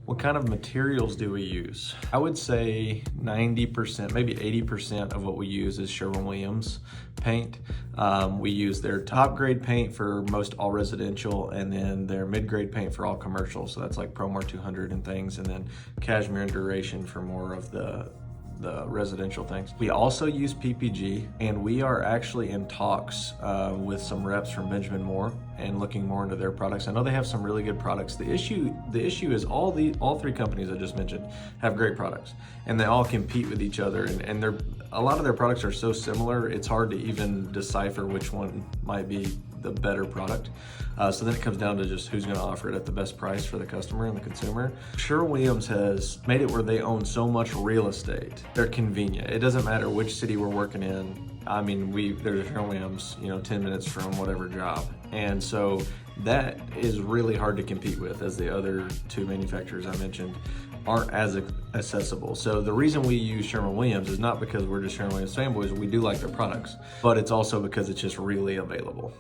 What kind of materials do we use? I would say 90%, maybe 80% of what we use is Sherwin-Williams paint. We use their top grade paint for most all residential, and then their mid-grade paint for all commercial. So that's like Promar 200 and things, and then Cashmere and Duration for more of the residential things. We also use PPG, and we are actually in talks with some reps from Benjamin Moore and looking more into their products. I know they have some really good products. The issue is all three companies I just mentioned have great products, and they all compete with each other, and a lot of their products are so similar, it's hard to even decipher which one might be the better product. So then it comes down to just who's gonna offer it at the best price for the customer and the consumer. Sherwin-Williams has made it where they own so much real estate. They're convenient. It doesn't matter which city we're working in. I mean, there's Sherwin-Williams, 10 minutes from whatever job. And so that is really hard to compete with, as the other two manufacturers I mentioned aren't as accessible. So the reason we use Sherwin-Williams is not because we're just Sherwin-Williams fanboys. We do like their products, but it's also because it's just really available.